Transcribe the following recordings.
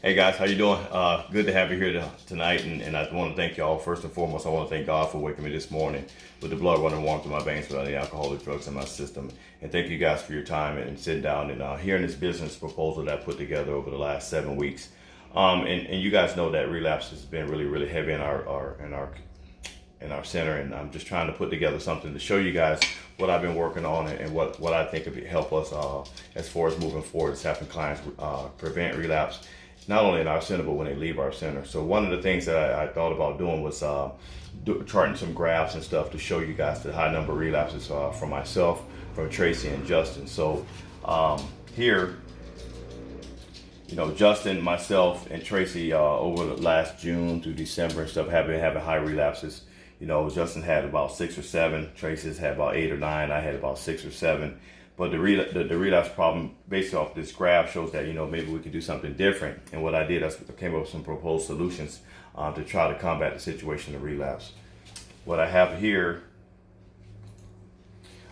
Hey guys, how you doing? Good to have you here tonight, and I want to thank y'all. First and foremost, I want to thank God for waking me this morning with the blood running warm through my veins without any alcoholic drugs in my system. And thank you guys for your time and sitting down and hearing this business proposal that I put together over the last 7 weeks. And you guys know that relapse has been really heavy in our center, and I'm just trying to put together something to show you guys what I've been working on and what I think could help us as far as moving forward, as helping clients prevent relapse, not only in our center, but when they leave our center. So one of the things that I thought about doing was charting some graphs and stuff to show you guys the high number of relapses from myself, from Tracy and Justin. So here, you know, Justin, myself, and Tracy over the last June through December and stuff have been having high relapses. You know, Justin had about 6 or 7. Tracy's had about 8 or 9. I had about 6 or 7. But the relapse problem, based off this graph, shows that, you know, maybe we could do something different. And what I did, I came up with some proposed solutions to try to combat the situation of relapse. What I have here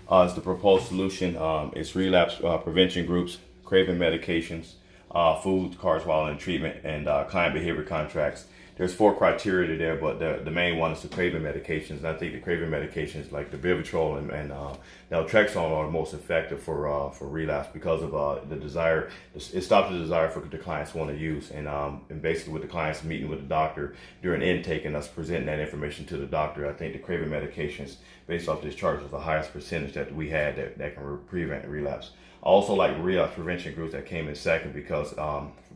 is the proposed solution. It's relapse prevention groups, craving medications, food cards while in treatment, and client behavior contracts. There's 4 criteria there, but the main one is the craving medications. And I think the craving medications like the Vivitrol and naltrexone are the most effective for relapse because of the desire. It stops the desire for the clients want to use. And basically with the clients meeting with the doctor during intake and us presenting that information to the doctor, I think the craving medications, based off this chart, was the highest percentage that we had that can prevent relapse. I also like relapse prevention groups that came in second because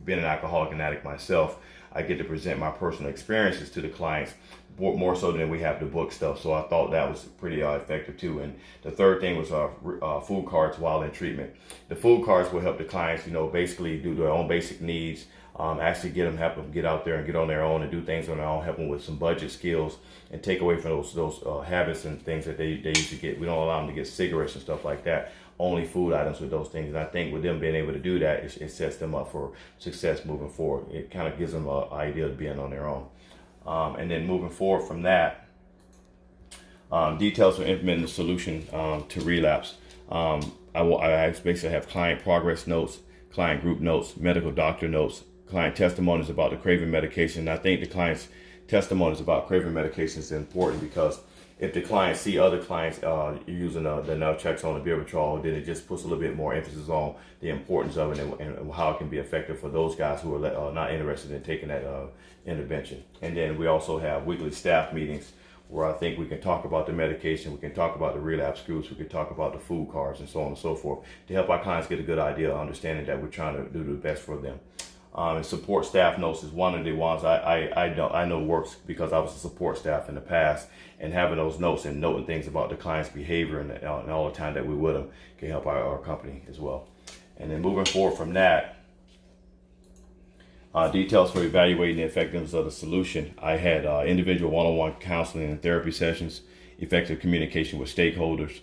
being an alcoholic and addict myself, I get to present my personal experiences to the clients more so than we have the book stuff. So I thought that was pretty effective too. And the third thing was food cards while in treatment. The food cards will help the clients, you know, basically do their own basic needs, actually help them get out there and get on their own and do things on their own, help them with some budget skills and take away from those habits and things that they used to get. We don't allow them to get cigarettes and stuff like that. Only food items with those things. And I think with them being able to do that, it sets them up for success moving forward. It kind of gives them an idea of being on their own. And then moving forward from that, details for implementing the solution to relapse. I basically have client progress notes, client group notes, medical doctor notes, client testimonies about the craving medication. And I think the client's testimonies about craving medication is important because if the clients see other clients using the naltrexone and Vivitrol, then it just puts a little bit more emphasis on the importance of it and how it can be effective for those guys who are not interested in taking that intervention. And then we also have weekly staff meetings where I think we can talk about the medication, we can talk about the relapse groups, we can talk about the food cards and so on and so forth to help our clients get a good idea of understanding that we're trying to do the best for them. And support staff notes is one of the ones I know works because I was a support staff in the past, and having those notes and noting things about the client's behavior and all the time that we're with them can help our company as well. And then moving forward from that, details for evaluating the effectiveness of the solution. I had individual one-on-one counseling and therapy sessions, effective communication with stakeholders,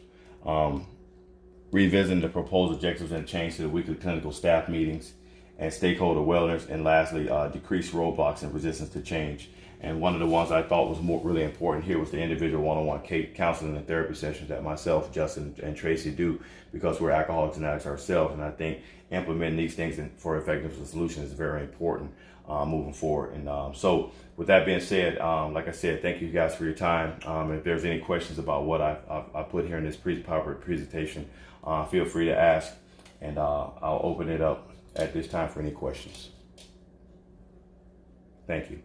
revisiting the proposed objectives and change to the weekly clinical staff meetings, and stakeholder wellness, and lastly, decrease roadblocks and resistance to change. And one of the ones I thought was really important here was the individual one-on-one counseling and therapy sessions that myself, Justin, and Tracy do because we're alcoholics and addicts ourselves. And I think implementing these things for effective solutions is very important moving forward. And so with that being said, like I said, thank you guys for your time. If there's any questions about what I put here in this PowerPoint presentation, feel free to ask, and I'll open it up at this time for any questions. Thank you.